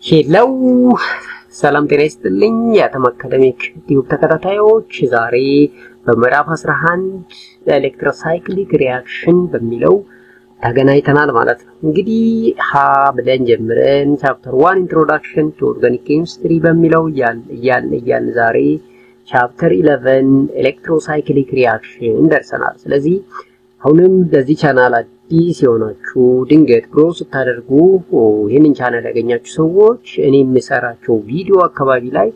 ሄሎ ሰላም ጤና ይስጥልኝ የአተም አካዳሚክ ቲዩብ ተከታታዮች ዛሬ በምዕራፍ 11 ኤሌክትሮሳይክሊክ ሪአክሽን በሚለው ተገናኝተናል ማለት ነው። እንግዲህ ብለን ጀምረን ቻፕተር 1 ኢንትሮዳክሽን ቱ ኦርጋኒክ ኬሚስትሪ በሚለው እያልን ዛሬ ቻፕተር 11 ኤሌክትሮሳይክሊክ ሪአክሽን ደርሰናል። ስለዚህ አሁንም በዚህ ቻናል አዲስ የሆናችሁ ድንገት ብሮዝ ስታደርጉ ይሄንን ቻናል ያገኛችሁ ሰዎች እኔ የምሰራቸው ቪዲዮ አካባቢ ላይ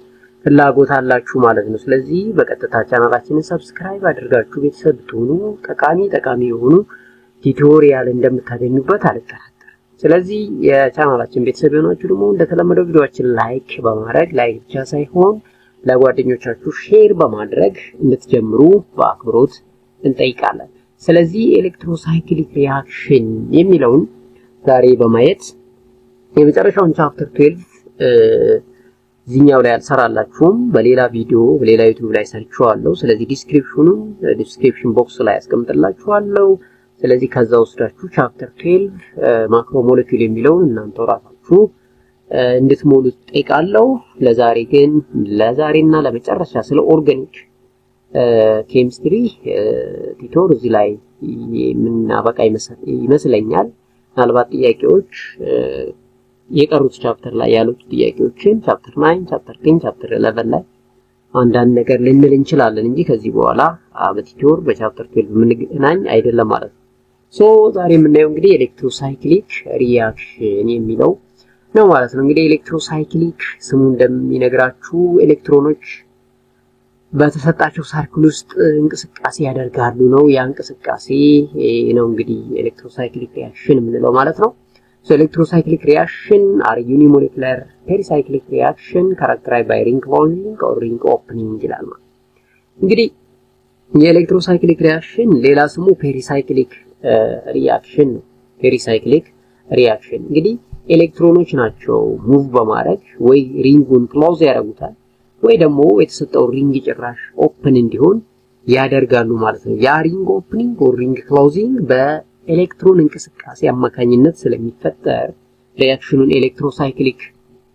ፍላጎት አላችሁ ማለት ነው። ስለዚህ በቀጥታ ቻናላችንን ሰብስክራይብ አድርጋችሁ ቤተሰብ ትሆኑ ጠቃሚ የሆኑ ቲዩቶሪያል እንደምታገኙበት አልጠራጠርም። ስለዚህ የቻናላችን ቤተሰብ የሆናችሁ ደግሞ እንደተለመደው ቪዲዮአችን ላይክ በማድረግ ላይክ ብቻ ሳይሆን ለጓደኞቻችሁ ሼር በማድረግ እንድትጀምሩ በአክብሮት እንጠይቃለን። ስለዚህ ኤሌክትሮሳይክሊክ ሪአክሽን የሚለውን ዛሬ በማየት የመጨረሻውን ቻፕተር 12 ዚኛው ላይ አልሰራላችሁም በሌላ ቪዲዮ በሌላ ዩቲዩብ ላይ ሰርቻለሁ። ስለዚህ ዲስክሪፕሽን ቦክስ ላይ አስቀምጥላችኋለሁ። ስለዚህ ከዛ ወስዳችሁ ቻፕተር 12 ማክሮ ሞለኪውል የሚለውን እናንተው ራሳችሁ እንድትሞሉት ጠይቃለሁ። ለዛሬና ለመጨረሻ ስለ ኦርጋኒክ ኬሚስትሪ ቲቶር እዚህ ላይ ምናበቃ ይመስለኛል። ምናልባት ጥያቄዎች የቀሩት ቻፕተር ላይ ያሉት ጥያቄዎችን ቻፕተር 9 ቻፕተር 10 ቻፕተር 11 ላይ አንዳንድ ነገር ልንል እንችላለን እንጂ ከዚህ በኋላ በቲቶር በቻፕተር 12 ምንገናኝ አይደለም ማለት ነው። ዛሬ የምናየው እንግዲህ ኤሌክትሮሳይክሊክ ሪአክሽን የሚለው ነው ማለት ነው። እንግዲህ ኤሌክትሮሳይክሊክ ስሙ እንደሚነግራችሁ ኤሌክትሮኖች በተሰጣቸው ሰርክል ውስጥ እንቅስቃሴ ያደርጋሉ ነው። ያ እንቅስቃሴ ነው እንግዲህ ኤሌክትሮሳይክሊክ ሪአክሽን የምንለው ማለት ነው። ኤሌክትሮሳይክሊክ ሪአክሽን are unimolecular pericyclic reaction characterized by ring closing or ring opening ይላል ማለት። እንግዲህ የኤሌክትሮሳይክሊክ ሪአክሽን ሌላ ስሙ ፔሪሳይክሊክ ሪአክሽን ነው። ፔሪሳይክሊክ ሪአክሽን እንግዲህ ኤሌክትሮኖች ናቸው ሙቭ በማድረግ ወይ ሪንጉን ክሎዝ ያደርጉታል ወይ ደግሞ የተሰጠው ሪንግ ጭራሽ ኦፕን እንዲሆን ያደርጋሉ ማለት ነው። ያ ሪንግ ኦፕኒንግ or ሪንግ ክሎዚንግ በኤሌክትሮን እንቅስቃሴ አማካኝነት ስለሚፈጠር ሪአክሽኑን ኤሌክትሮሳይክሊክ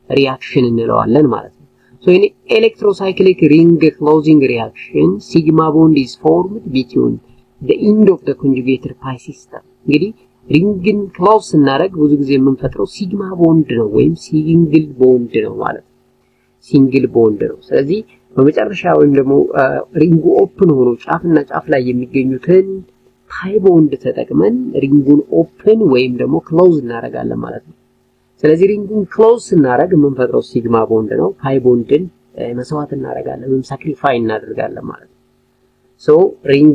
ሪአክሽን እንለዋለን ማለት ነው። ይሄ ኤሌክትሮሳይክሊክ ሪንግ ክሎዚንግ ሪአክሽን ሲግማ ቦንድ is formed between the end of the conjugated pi system። እንግዲህ ሪንግን ክሎዝ ስናደርግ ብዙ ጊዜ የምንፈጥረው ሲግማ ቦንድ ነው ወይም ሲንግል ቦንድ ነው ማለት ነው። ሲንግል ቦንድ ነው። ስለዚህ በመጨረሻ ወይም ደግሞ ሪንጉ ኦፕን ሆኖ ጫፍና ጫፍ ላይ የሚገኙትን ፓይ ቦንድ ተጠቅመን ሪንጉን ኦፕን ወይም ደግሞ ክሎዝ እናደርጋለን ማለት ነው። ስለዚህ ሪንጉን ክሎዝ ስናደርግ የምንፈጥረው ሲግማ ቦንድ ነው። ፓይ ቦንድን መስዋዕት እናደርጋለን ወይም ሳክሪፋይ እናደርጋለን ማለት ነው። ring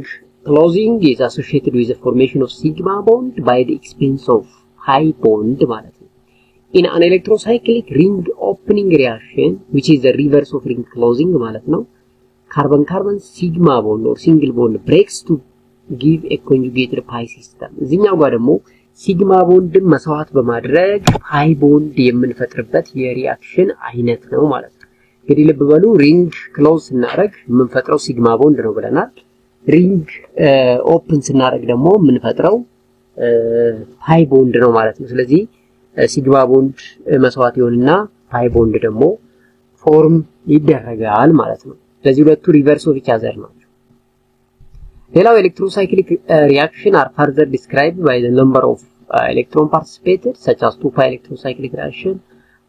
closing is associated with the formation of sigma bond by the expense of pi bond ማለት ነው. In an electrocyclic ring opening reaction which is the reverse of ring closing ማለት ነው carbon carbon sigma bond or single bond breaks to give a conjugated pi system። እዚህኛው ጋር ደግሞ ሲግማ ቦንድን መስዋዕት በማድረግ ፓይ ቦንድ የምንፈጥርበት የሪአክሽን አይነት ነው ማለት ነው። እንግዲህ ልብ በሉ ሪንግ ክሎዝ ስናደርግ የምንፈጥረው ሲግማ ቦንድ ነው ብለናል። ሪንግ ኦፕን ስናደርግ ደግሞ የምንፈጥረው ፓይ ቦንድ ነው ማለት ነው። ስለዚህ ሲግማ ቦንድ መስዋዕት ይሆንና ፓይ ቦንድ ደግሞ ፎርም ይደረጋል ማለት ነው። ስለዚህ ሁለቱ ሪቨርስ ኦፍ ኢች አዘር ናቸው። ሌላው ኤሌክትሮሳይክሊክ ሪአክሽን are further described by the number of electron participated such as 2 pi electrocyclic reaction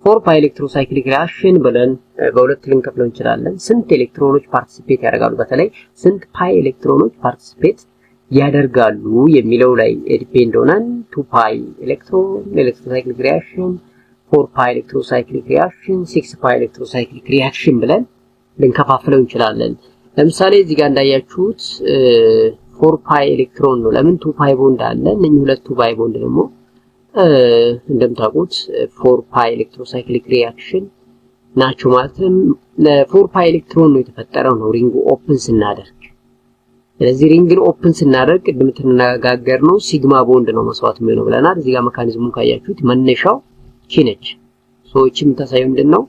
4 pi electrocyclic reaction ብለን በሁለት ልንከፍለው እንችላለን። ስንት ኤሌክትሮኖች ፓርቲሲፔት ያደርጋሉ በተለይ ስንት ፓይ ኤሌክትሮኖች ፓርቲሲፔት ያደርጋሉ የሚለው ላይ ዲፔንድ ሆነን 2 pi electrocyclic reaction 4 pi electrocyclic reaction 6 pi electrocyclic reaction ብለን ልንከፋፍለው እንችላለን። ለምሳሌ እዚህ ጋር እንዳያችሁት 4 pi ኤሌክትሮን ነው። ለምን 2 pi ቦንድ አለ። እነኚህ ሁለቱ ፓይ ቦንድ ደግሞ እንደምታውቁት 4 pi electrocyclic reaction ናቸው ማለትም ለ4 pi ኤሌክትሮን ነው የተፈጠረው ነው ሪንጉ ኦፕን ስናደርግ። ስለዚህ ሪንግን ኦፕን ስናደርግ ቅድም ተነጋገርነው ሲግማ ቦንድ ነው መስዋዕት የሚሆነው ብለናል። እዚህ ጋር ሜካኒዝሙን ካያችሁት መነሻው ኪነች እቺም ተሳየው ምንድነው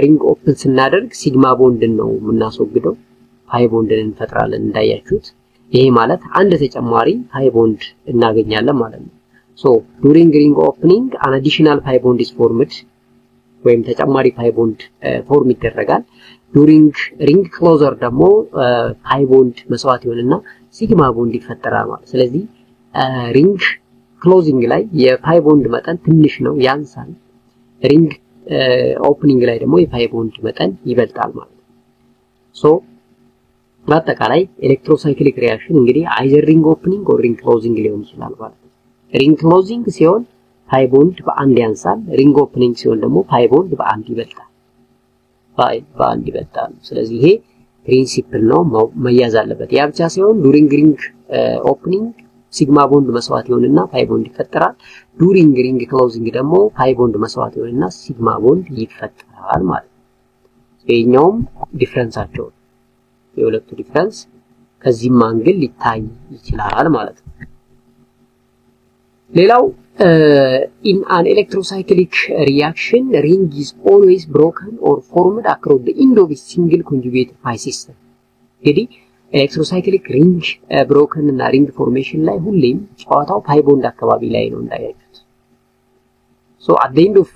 ሪንግ ኦፕን ስናደርግ ሲግማ ቦንድን ነው የምናስወግደው ፓይ ቦንድን እንፈጥራለን እንዳያችሁት። ይሄ ማለት አንድ ተጨማሪ ፓይ ቦንድ እናገኛለን ማለት ነው። during ring opening an additional pi bond is formed ወይም ተጨማሪ ፓይ ቦንድ ፎርም ይደረጋል። ዱሪንግ ሪንግ ክሎዘር ደግሞ ፓይ ቦንድ መስዋዕት ይሆንና ሲግማ ቦንድ ይፈጠራል ማለት። ስለዚህ ሪንግ ክሎዚንግ ላይ የፓይ ቦንድ መጠን ትንሽ ነው ያንሳል። ሪንግ ኦፕኒንግ ላይ ደግሞ የፓይ ቦንድ መጠን ይበልጣል ማለት ነው። ሶ በአጠቃላይ ኤሌክትሮሳይክሊክ ሪአክሽን እንግዲህ አይዘር ሪንግ ኦፕኒንግ ኦር ሪንግ ክሎዚንግ ሊሆን ይችላል ማለት ነው። ሪንግ ክሎዚንግ ሲሆን ፓይ ቦንድ በአንድ ያንሳል። ሪንግ ኦፕኒንግ ሲሆን ደግሞ ፓይ ቦንድ በአንድ ይበልጣል። በአንድ ይበልጣል። ስለዚህ ይሄ ፕሪንሲፕል ነው መያዝ አለበት። ያ ብቻ ሲሆን ዱሪንግ ሪንግ ኦፕኒንግ ሲግማ ቦንድ መስዋዕት ይሆንና ፓይ ቦንድ ይፈጠራል። ዱሪንግ ሪንግ ክሎዚንግ ደግሞ ፓይ ቦንድ መስዋዕት ይሆንና ሲግማ ቦንድ ይፈጠራል ማለት ነው። ይሄኛውም ዲፈረንሳቸው የሁለቱ ዲፈረንስ ከዚህም አንግል ሊታይ ይችላል ማለት ነው። ሌላው in an electrocyclic reaction ring is always broken or formed across the end of a single conjugated pi system. እንግዲህ ኤሌክትሮሳይክሊክ ሪንግ ብሮከን እና ሪንግ ፎርሜሽን ላይ ሁሌም ጨዋታው ፓይ ቦንድ አካባቢ ላይ ነው እንዳያችሁት። ሶ at the end of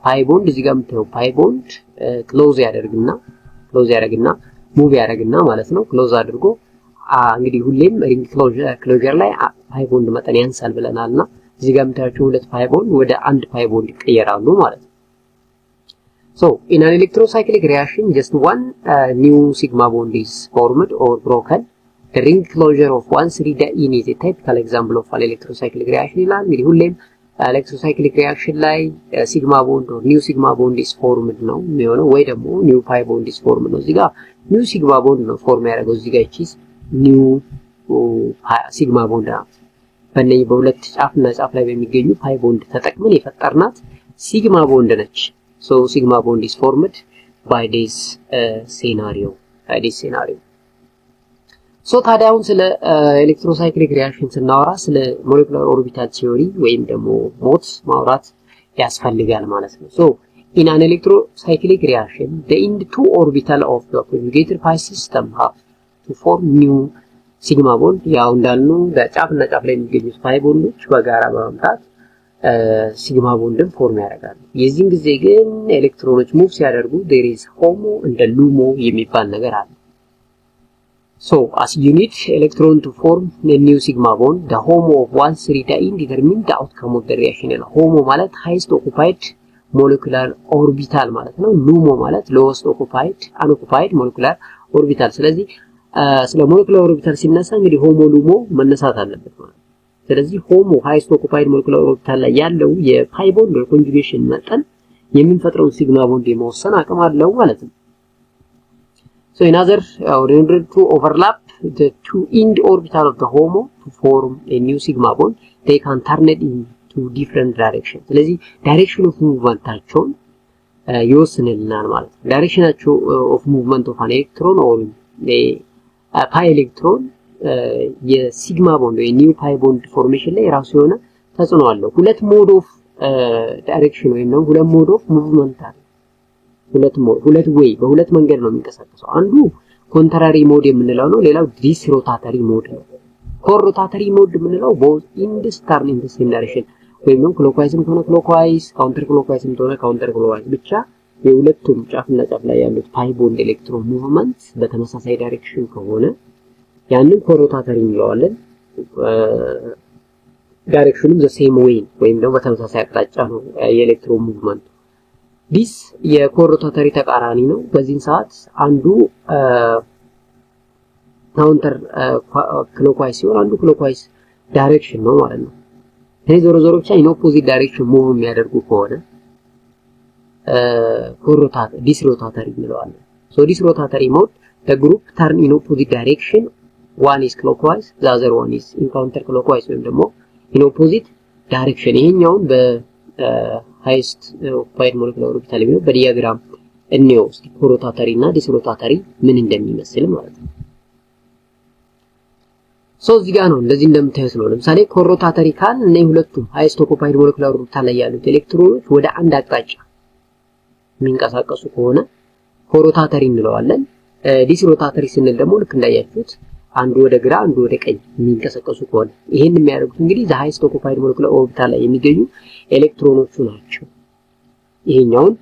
ፓይ ቦንድ እዚህ ጋር የምታየው ፓይ ቦንድ ክሎዝ ያደርግና ሙቭ ያደርግና ማለት ነው። ክሎዝ አድርጎ እንግዲህ ሁሌም ሪንግ ክሎዥር ላይ ፓይ ቦንድ መጠን ያንሳል ብለናልና እዚህ ጋር የምታያቸው ሁለት ፓይ ቦንድ ወደ አንድ ፓይ ቦንድ ይቀየራሉ ማለት ነው። So in an electrocyclic reaction just one new sigma bond is formed or broken. The ring closure of 1,3-diene is a typical example of an electrocyclic reaction ይላል። እንግዲህ ሁሌም electrocyclic reaction ላይ sigma bond or new sigma bond is formed ነው የሚሆነው ወይ ደግሞ new pi bond is formed ነው። እዚህ ጋር new sigma bond ነው ፎርም ያደረገው። እዚህ ጋር እቺ new sigma bond ነው። በእነዚህ በሁለት ጫፍና ጫፍ ላይ በሚገኙ ፓይ ቦንድ ተጠቅመን የፈጠርናት ሲግማ ቦንድ ነች። so sigma bond is formed by this scenario. so ታዲያውን ስለ ኤሌክትሮሳይክሊክ ሪአክሽን ስናወራ ስለ ሞለኪውላር ኦርቢታል ቲዮሪ ወይም ደግሞ ሞት ማውራት ያስፈልጋል ማለት ነው። so in an electrocyclic reaction the end two orbital of the conjugated pi system have to form new ሲግማ ቦንድ ያው እንዳልነው በጫፍና ጫፍ ላይ የሚገኙት ፓይ ቦንዶች በጋራ በመምጣት ሲግማ ቦንድን ፎርም ያደርጋሉ። የዚህን ጊዜ ግን ኤሌክትሮኖች ሙቭ ሲያደርጉ there is homo and LUMO የሚባል ነገር አለ። so as you need electron to form a new sigma bond the homo of 1,3-diene determine the outcome of the reaction. homo ማለት highest occupied molecular orbital ማለት ነው። LUMO ማለት lowest unoccupied molecular orbital። ስለዚህ ስለ ሞለኪውላር ኦርቢታል ሲነሳ እንግዲህ ሆሞ ሉሞ መነሳት አለበት ማለት ነው። ስለዚህ ሆሞ ሃይስት ኦኩፓይድ ሞለኪውላር ኦርቢታል ላይ ያለው የፓይ ቦንድ ኮንጁጌሽን መጠን የምንፈጥረውን ሲግማ ቦንድ የመወሰን አቅም አለው ማለት ነው። so in order to overlap the two end orbital of the homo to form a new sigma bond they can turn it into different directions. ስለዚህ ዳይሬክሽን ኦፍ ሙቭመንታቸው ይወስንልናል ማለት ነው። ዳይሬክሽናቸው ኦፍ ሙቭመንት ኦፍ አን ኤሌክትሮን ኦር ፓይ ኤሌክትሮን የሲግማ ቦንድ ወይ ኒው ፓይ ቦንድ ፎርሜሽን ላይ ራሱ የሆነ ተጽዕኖ አለው። ሁለት ሞድ ኦፍ ዳይሬክሽን ወይ ነው ሁለት ሞድ ኦፍ ሙቭመንት አለ። ሁለት ዌይ በሁለት መንገድ ነው የሚንቀሳቀሰው። አንዱ ኮንትራሪ ሞድ የምንለው ነው፣ ሌላው ዲስ ሮታተሪ ሞድ ነው። ኮር ሮታተሪ ሞድ የምንለው ቦዝ ኢንድስ ተርን ኢን ዘ ሴም ዳይሬክሽን ወይም ነው ክሎክዋይዝም ሆነ ክሎክዋይዝ ካውንተር ክሎክዋይዝም ሆነ ካውንተር ክሎክዋይዝ ብቻ የሁለቱም ጫፍና ጫፍ ላይ ያሉት ፓይ ቦንድ ኤሌክትሮን ሙቭመንት በተመሳሳይ ዳይሬክሽን ከሆነ ያንን ኮሮታተሪ እንለዋለን። ዳይሬክሽኑም ዘ ሴም ዌይ ወይም ደግሞ በተመሳሳይ አቅጣጫ ነው የኤሌክትሮን ሙቭመንት። ዲስ የኮሮታተሪ ተቃራኒ ነው። በዚህ ሰዓት አንዱ ካውንተር ክሎክዋይዝ ሲሆን አንዱ ክሎክዋይዝ ዳይሬክሽን ነው ማለት ነው። ይሄ ዞሮ ዞሮ ብቻ ኢን ኦፖዚት ዳይሬክሽን ሙቭ የሚያደርጉ ከሆነ ዲስ ሮታተሪ እንለዋለን። so this rotatory mode the group turn in opposite direction, one is clockwise the other one is in counter clockwise ወይም ደግሞ in opposite direction። ይሄኛውን በhighest occupied molecular orbital ነው በዲያግራም እንየው እስኪ ሮታተሪ እና ዲስ ሮታተሪ ምን እንደሚመስል ማለት ነው። so እዚህ ጋር ነው እንደዚህ እንደምታዩት ነው። ለምሳሌ ኮሮታተሪ ካል እና ሁለቱም highest occupied molecular orbital ላይ ያሉት ኤሌክትሮኖች ወደ አንድ አቅጣጫ የሚንቀሳቀሱ ከሆነ ኮሮታተሪ እንለዋለን። ዲስ ሮታተሪ ስንል ደግሞ ልክ እንዳያችሁት አንዱ ወደ ግራ አንዱ ወደ ቀኝ የሚንቀሳቀሱ ከሆነ ይሄን የሚያደርጉት እንግዲህ the highest occupied molecular orbital ላይ የሚገኙ ኤሌክትሮኖቹ ናቸው። ይሄኛውን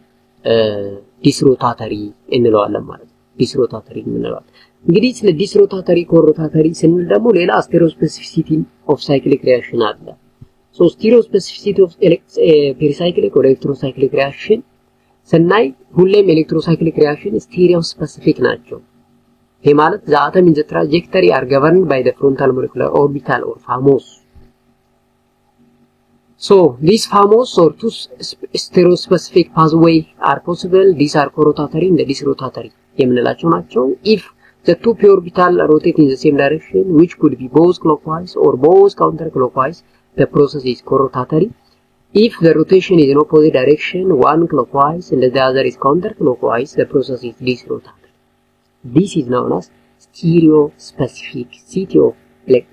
ዲስሮታተሪ እንለዋለን ማለት ነው። ዲስሮታተሪ እንለዋለን። እንግዲህ ስለ ዲስሮታተሪ ኮሮታተሪ ስንል ደግሞ ሌላ ስቴሪዮስፔሲፊሲቲ ኦፍ ሳይክሊክ ሪአክሽን አለ። ሶ ስቴሪዮስፔሲፊሲቲ ኦፍ ፔሪሳይክሊክ ኦር ኤሌክትሮሳይክሊክ ሪአክሽን ስናይ ሁሌም ኤሌክትሮሳይክሊክ ሪአክሽን ስቴሪዮስፔሲፊክ ናቸው። ይሄ ማለት the atom in the trajectory are governed by the frontal molecular orbital or FAMOS. So these FAMOS or two stereospecific pathway are possible. These are corotatory and disrotatory የምንላቸው ናቸው. If the two p orbital rotate in the same direction, which could be both clockwise or both counterclockwise, the process is corotatory. If the rotation is in opposite direction, one clockwise and the other is counterclockwise, the process is disrotatory. This is known as stereospecificity of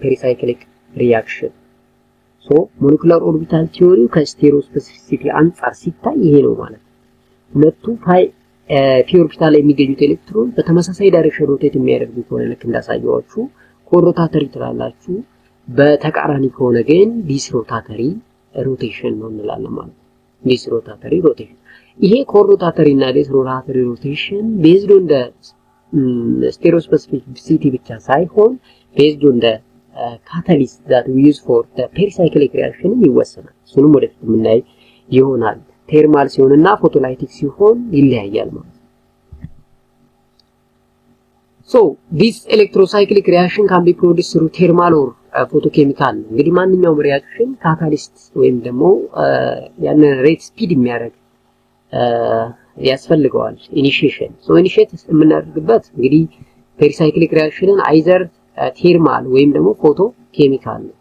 pericyclic reaction. So molecular orbital theory ከስቴሪዮስፔሲፊሲቲ አንፃር ሲታይ ይሄ ነው ማለት ነው። ሁለቱ ፒ ኦርቢታል ላይ የሚገኙት ኤሌክትሮን በተመሳሳይ ዳይሬክሽን ሮቴት የሚያደርጉ ከሆነ ልክ እንዳሳየዋችሁ ኮሮታተሪ ትላላችሁ። በተቃራኒ ከሆነ ግን ዲስሮታተሪ ሮቴሽን ነው እንላለን ማለት ነው። ዲስሮታተሪ ሮቴሽን ይሄ ኮሮታተሪ እና ዲስሮታተሪ ሮቴሽን ቤዝድ ኦን ደ stereospecificity ብቻ ሳይሆን based on the catalyst that we use for the pericyclic reaction ይወሰናል። እሱንም ወደፊት የምናይ ይሆናል። ቴርማል ሲሆንና ፎቶላይቲክ ሲሆን ይለያያል ማለት ነው። So this electrocyclic reaction can be produced through thermal or photochemical. እንግዲህ ማንኛውም ሪአክሽን ካታሊስት ወይም ደግሞ ያን ሬት ስፒድ የሚያደርግ ያስፈልገዋል ኢኒሺዬሽን ሶ ኢኒሺዬት የምናደርግበት እንግዲህ ፔሪሳይክሊክ ሪአክሽንን አይዘር ቴርማል ወይም ደግሞ ፎቶ ኬሚካል ነው።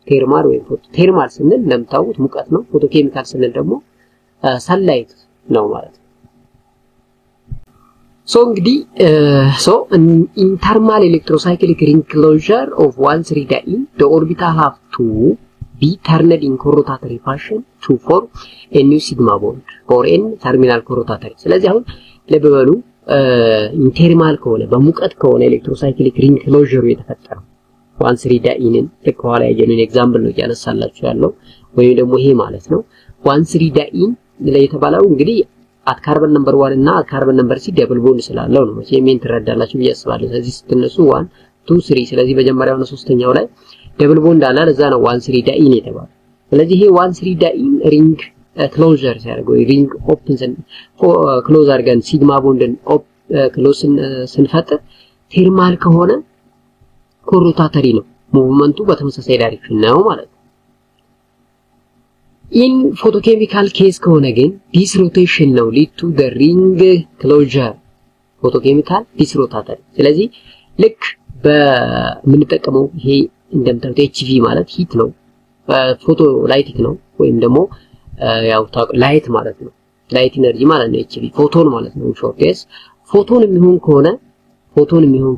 ቴርማል ወይም ፎቶ ቴርማል ስንል እንደምታውቁት ሙቀት ነው። ፎቶ ኬሚካል ስንል ደግሞ ሰንላይት ነው ማለት ነው። ሶ እንግዲህ in thermal electrocyclic ring closure of 1,3-diene the orbital have to be turned in corotatory fashion to form a new sigma bond or n terminal corotatory. ስለዚህ አሁን ለበበሉ ኢንተርማል ከሆነ በሙቀት ከሆነ ኤሌክትሮሳይክሊክ ሪንግ ክሎዥሩ የተፈጠረው 1,3-diene ለኳላ ያየነው ኤግዛምፕል ነው ያነሳላችሁ ያለው ወይም ደግሞ ይሄ ማለት ነው 1,3-diene ላይ የተባለው እንግዲህ at carbon number 1 እና at carbon number c double bond ስላለው ነው መቼም ትረዳላችሁ ብዬ አስባለሁ። ስለዚህ ስትነሱ 1 2 3 ስለዚህ መጀመሪያው ነው ሶስተኛው ላይ double bond አለ ለዛ ነው 1,3-diene የተባለው። ስለዚህ ይሄ 1,3-diene ሪንግ ክሎዥር ሲያደርገው ሪንግ ኦፕን ክሎዝ አድርገን ሲግማ ቦንድን ክሎዝ ስንፈጥር ቴርማል ከሆነ ኮሮታተሪ ነው ሙቭመንቱ በተመሳሳይ ዳይሬክሽን ነው ማለት ነው። in photochemical case ከሆነ ግን disrotation ነው lead to the ring closure photochemical disrotatory። ስለዚህ ልክ በምንጠቀመው ይሄ እንደምታዩት HV ማለት ሂት ነው ፎቶ ላይቲክ ነው ወይም ደግሞ ያው ላይት ማለት ነው ላይት ኢነርጂ ማለት ነው HV ፎቶን ማለት ነው ሾርት ኬስ ፎቶን የሚሆን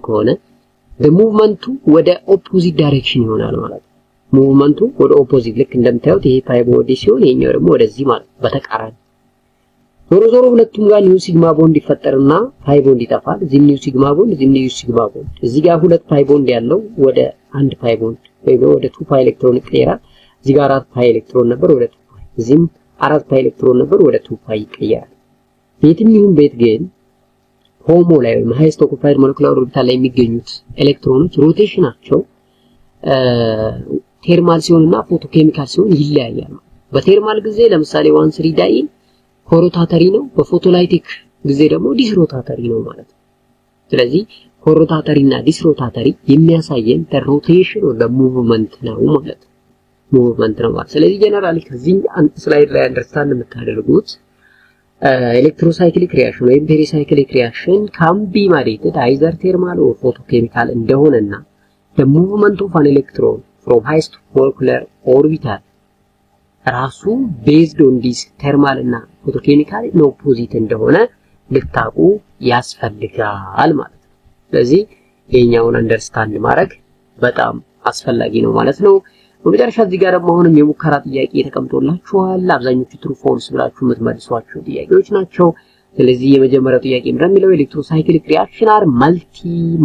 ከሆነ the movement ወደ ኦፖዚት ዳይሬክሽን ይሆናል ማለት ነው። ሙቭመንቱ ወደ ኦፖዚት ልክ እንደምታዩት ይሄ ፓይ ቦንድ ሲሆን ይሄኛው ደግሞ ወደዚህ ማለት በተቃራኒ ዞሮ ሁለቱም ጋር ኒው ሲግማ ቦንድ ይፈጠርና ፓይ ቦንድ ይጠፋል። እዚህ ኒው ሲግማ ቦንድ እዚህ ጋር ሁለት ፓይ ቦንድ ያለው ወደ አንድ ፓይ ቦንድ ወይ ወደ 2 ፓይ ኤሌክትሮን ይቀየራል። እዚህ ጋር 4 ፓይ ኤሌክትሮን ነበር ወደ 2 ፓይ እዚህም 4 ፓይ ኤሌክትሮን ነበር ወደ 2 ፓይ ይቀየራል። የትኛውም ቤት ግን ሆሞ ላይ ወይም ሃይስት ኦኩፓይድ ሞለኪውላር ኦርቢታል ላይ የሚገኙት ኤሌክትሮኖች ሮቴሽናቸው ቴርማል ሲሆንና ፎቶኬሚካል ሲሆን ይለያያል። በቴርማል ጊዜ ለምሳሌ 1,3-diene ኮሮታተሪ ነው፣ በፎቶላይቲክ ጊዜ ደግሞ ዲስሮታተሪ ነው ማለት ነው። ስለዚህ ኮሮታተሪና ዲስሮታተሪ የሚያሳየን ሮቴሽን ወደ ሙቭመንት ነው ማለት ነው። ስለዚህ ጀነራሊ ከዚህ ስላይድ ላይ አንደርስታንድ የምታደርጉት ኤሌክትሮሳይክሊክ ሪአክሽን ወይም ፔሪሳይክሊክ ሪአክሽን can be mediated either thermal or photochemical እንደሆነና the movement of an electron from highest molecular orbital ራሱ based on this thermal እና photochemical in opposite እንደሆነ ልታውቁ ያስፈልጋል ማለት ነው። ስለዚህ የኛውን አንደርስታንድ ማድረግ በጣም አስፈላጊ ነው ማለት ነው። በመጨረሻ እዚህ ጋር ደግሞ አሁንም የሙከራ ጥያቄ ተቀምጦላችኋል። አብዛኞቹ ትሩ ፎልስ ብላችሁ የምትመልሷቸው ጥያቄዎች ናቸው። ስለዚህ የመጀመሪያው ጥያቄ እንደሚለው ኤሌክትሮሳይክሊክ ሪአክሽን አር መልቲ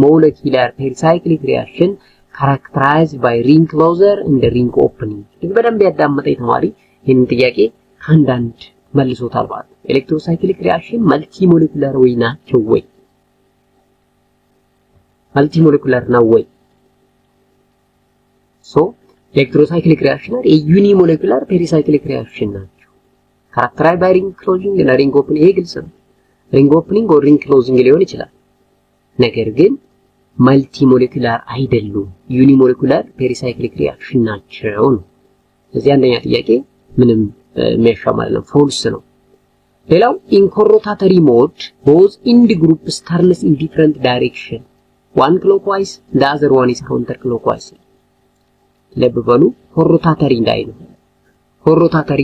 ሞለኪውላር ፔሪሳይክሊክ ሪአክሽን characterized by ring closure and ring opening። በደንብ ያዳመጠ ተማሪ ይህን ጥያቄ አንዳንድ መልሶታል ማለት ነው። ኤሌክትሮሳይክሊክ ሪአክሽን መልቲ ሞለኪውላር ወይ ናቸው ወይ? መልቲ ሞለኪውላር ነው ወይ? ሶ ኤሌክትሮሳይክሊክ ሪአክሽን አር ዩኒ ሞለኪውላር ፔሪሳይክሊክ ሪአክሽን ናቸው። ካራክተራይዝድ ባይ ሪንግ ክሎዚንግ እና ሪንግ ኦፕኒንግ። ይሄ ግልጽ ነው። ሪንግ ኦፕኒንግ ኦር ሪንግ ክሎዚንግ ሊሆን ይችላል። ነገር ግን መልቲ ሞለኪውላር አይደሉም። ዩኒ ሞለኪውላር ፔሪሳይክሊክ ሪአክሽን ናቸው ነው። ስለዚህ አንደኛ ጥያቄ ምንም የሚያሻማ አይደለም፣ ፎልስ ነው። ሌላው ኢን ኮሮታተሪ ሞድ both end groups turns in different direction, one clockwise, the other one is counter clockwise. ለበሉ ኮሮታተሪ እንዳይ ነው። ኮሮታተሪ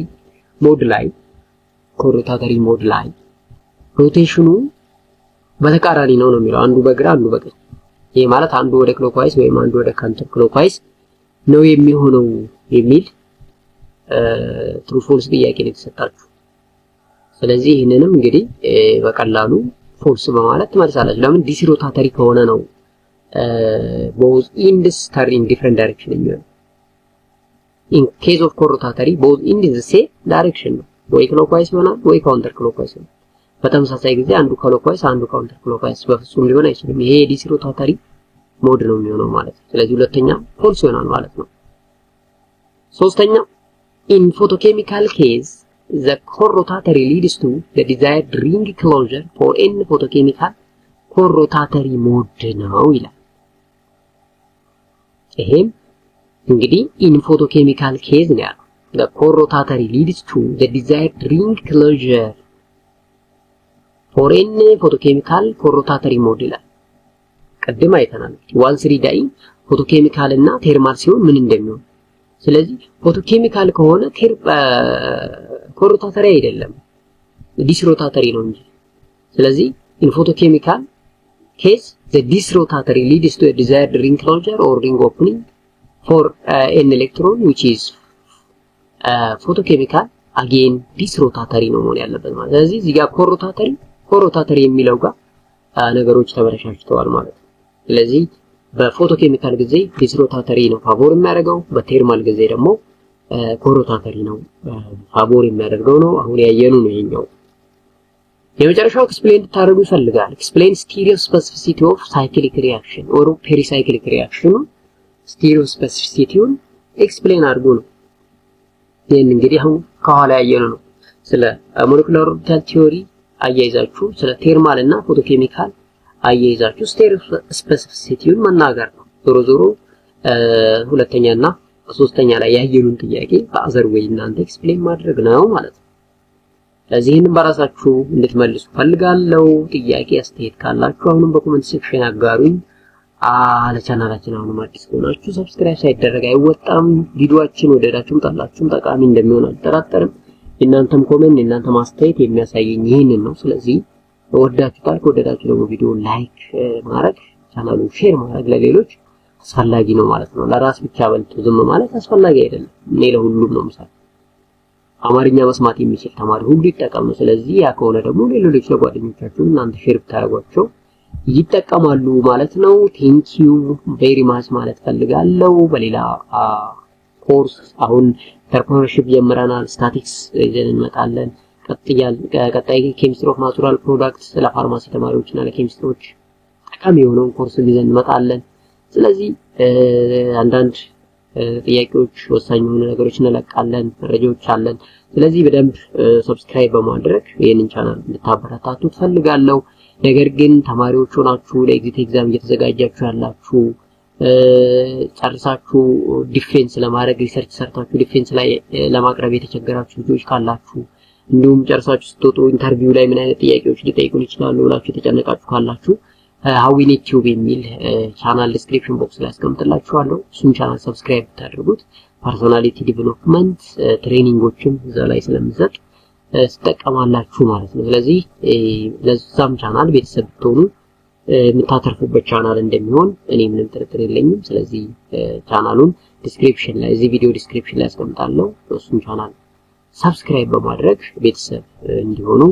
ሞድ ላይ ሮቴሽኑ በተቃራኒ ነው የሚለው፣ አንዱ በግራ አንዱ በቀኝ። ይሄ ማለት አንዱ ወደ ክሎክዋይስ ወይም አንዱ ወደ ካውንተር ክሎክዋይስ ነው የሚሆነው የሚል ትሩ ፎልስ ጥያቄ ነው የተሰጣችሁ። ስለዚህ ይሄንንም እንግዲህ በቀላሉ ፎልስ በማለት ትመልሳላችሁ። ለምን ዲሲ ሮታተሪ ከሆነ ነው both ends turn in different direction የሚሆነው። in case of ኮሮታተሪ both ends in the same direction ነው፣ ወይ ክሎክዋይስ ይሆናል ወይ ካውንተር ክሎክዋይስ ይሆናል። በተመሳሳይ ጊዜ አንዱ ክሎክዋይስ አንዱ ካውንተር ክሎክዋይስ በፍጹም ሊሆን አይችልም። ይሄ ዲሲ ሮታተሪ ሞድ ነው የሚሆነው ማለት ነው። ስለዚህ ሁለተኛ ፎልስ ይሆናል ማለት ነው። ሶስተኛ in photochemical case the corrotatory leads to the desired ring closure for any photochemical corrotatory mode ነው ይላል። ይሄም እንግዲህ in photochemical case ነው ያለው the corrotatory leads to the desired ring closure for any photochemical corrotatory mode ይላል። ቀድም አይተናል 1-3 ዳይ ፎቶኬሚካል እና ቴርማል ሲሆን ምን እንደሚሆን። ስለዚህ ፎቶኬሚካል ከሆነ ኮሮታተሪ አይደለም ዲስሮታተሪ ነው እንጂ። ስለዚህ in photochemical case the disrotatory leads to a desired ring closure or ring opening for an electron which is photochemical, again disrotatory ነው መሆን ያለበት ማለት። ስለዚህ እዚህ ጋር ኮሮታተሪ የሚለው ጋር ነገሮች ተበላሽተዋል ማለት ነው። ስለዚህ በፎቶኬሚካል ጊዜ ዲስሮታተሪ ነው ፋቮር የሚያደርገው፣ በቴርማል ጊዜ ደግሞ ኮሮታተሪ ነው ፋቮር የሚያደርገው ነው። አሁን ያየነው ነው ይሄኛው። የመጨረሻው ኤክስፕሌን ታደርጉ ይፈልጋል። ኤክስፕሌን ስቴሪዮስፔሲፊሲቲ ኦፍ ሳይክሊክ ሪአክሽን ኦር ፔሪሳይክሊክ ሪአክሽን። ስቴሪዮስፔሲፊሲቲውን ኤክስፕሌን አድርጉ ነው። ይሄን እንግዲህ አሁን ከኋላ ያየነው ነው። ስለ ሞለኪውላር ኦርቢታል ቲዮሪ አያይዛችሁ ስለ ቴርማል እና ፎቶኬሚካል አያይዛችሁ ስቴሪዮስፔሲፊሲቲውን መናገር ነው። ዞሮ ሁለተኛና ሶስተኛ ላይ ያየሉን ጥያቄ በአዘር ወይ እናንተ ኤክስፕሌን ማድረግ ነው ማለት ነው። ለዚህን በራሳችሁ እንድትመልሱ ፈልጋለሁ። ጥያቄ አስተያየት ካላችሁ አሁንም በኮሜንት ሴክሽን አጋሩኝ። ለቻናላችን አሁንም አዲስ ከሆናችሁ ሰብስክራይብ ሳይደረግ አይወጣም። ቪዲዮአችን ወደዳችሁም ጠላችሁም ጠቃሚ እንደሚሆን አልጠራጠርም። እናንተም ኮሜንት እናንተም አስተያየት የሚያሳየኝ ይሄንን ነው። ስለዚህ ወዳችሁታል ከወደዳችሁ ደግሞ ቪዲዮ ላይክ ማድረግ ቻናሉን ሼር ማድረግ ለሌሎች አስፈላጊ ነው ማለት ነው። ለራስ ብቻ በልቶ ዝም ማለት አስፈላጊ አይደለም። እኔ ለሁሉም ነው ምሳሌ አማርኛ መስማት የሚችል ተማሪ ሁሉ ይጠቀም ነው። ስለዚህ ያ ከሆነ ደግሞ ሌሎች ለጓደኞቻችሁ እናንተ ሼር ብታረጓቸው ይጠቀማሉ ማለት ነው። ቴንክ ዩ ቬሪ ማች ማለት ፈልጋለሁ። በሌላ ኮርስ አሁን ኢንተርፕረነርሺፕ ጀምረናል። ስታቲክስ ይዘን እንመጣለን። ቀጣይ ኬሚስትሪ ኦፍ ናቹራል ፕሮዳክትስ ለፋርማሲ ተማሪዎችና ለኬሚስትሮች ጠቃሚ የሆነውን ኮርስ ይዘን እንመጣለን። ስለዚህ አንዳንድ ጥያቄዎች ወሳኝ የሆኑ ነገሮች እንለቃለን፣ መረጃዎች አለን። ስለዚህ በደንብ ሰብስክራይብ በማድረግ ይሄንን ቻናል እንድታበረታቱ ፈልጋለሁ። ነገር ግን ተማሪዎች ሆናችሁ ለኤግዚት ኤግዛም እየተዘጋጃችሁ ያላችሁ ጨርሳችሁ ዲፌንስ ለማድረግ ሪሰርች ሰርታችሁ ዲፌንስ ላይ ለማቅረብ የተቸገራችሁ ልጆች ካላችሁ እንዲሁም ጨርሳችሁ ስትወጡ ኢንተርቪው ላይ ምን አይነት ጥያቄዎች ሊጠይቁን ይችላሉ ብላችሁ የተጨነቃችሁ ካላችሁ ሀዊን ዩቲዩብ የሚል ቻናል ዲስክሪፕሽን ቦክስ ላይ አስቀምጥላችኋለሁ። እሱን ቻናል ሰብስክራይብ ታደርጉት። ፐርሶናሊቲ ዲቨሎፕመንት ትሬኒንጎችም እዛ ላይ ስለምሰጥ ተጠቀማላችሁ ማለት ነው። ስለዚህ ለዛም ቻናል ቤተሰብ ብትሆኑ የምታተርፉበት ቻናል እንደሚሆን እኔ ምንም ጥርጥር የለኝም። ስለዚህ ቻናሉን ዲስክሪፕሽን ላይ እዚህ ቪዲዮ ዲስክሪፕሽን ላይ አስቀምጣለሁ። እሱን ቻናል ሰብስክራይብ በማድረግ ቤተሰብ እንዲሆኑ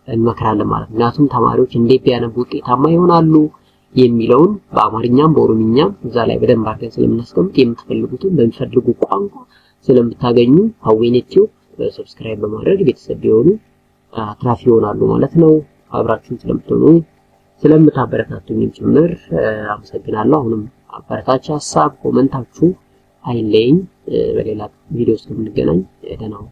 እንመክራለን ማለት ነው። ምክንያቱም ተማሪዎች እንዴት ቢያነቡ ውጤታማ ይሆናሉ የሚለውን በአማርኛም በኦሮምኛም እዛ ላይ በደንብ አድርገን ስለምናስቀምጥ የምትፈልጉትን በሚፈልጉ ቋንቋ ስለምታገኙ ሀዊን ዩቲዩብ ሰብስክራይብ በማድረግ ቤተሰብ ቢሆኑ አትራፊ ይሆናሉ ማለት ነው። አብራችሁን ስለምትሆኑ ስለምታበረታቱኝም ጭምር አመሰግናለሁ። አሁንም አበረታች ሐሳብ ኮሜንታችሁ አይለኝ። በሌላ ቪዲዮ እስከምንገናኝ ደህና ሁኑ።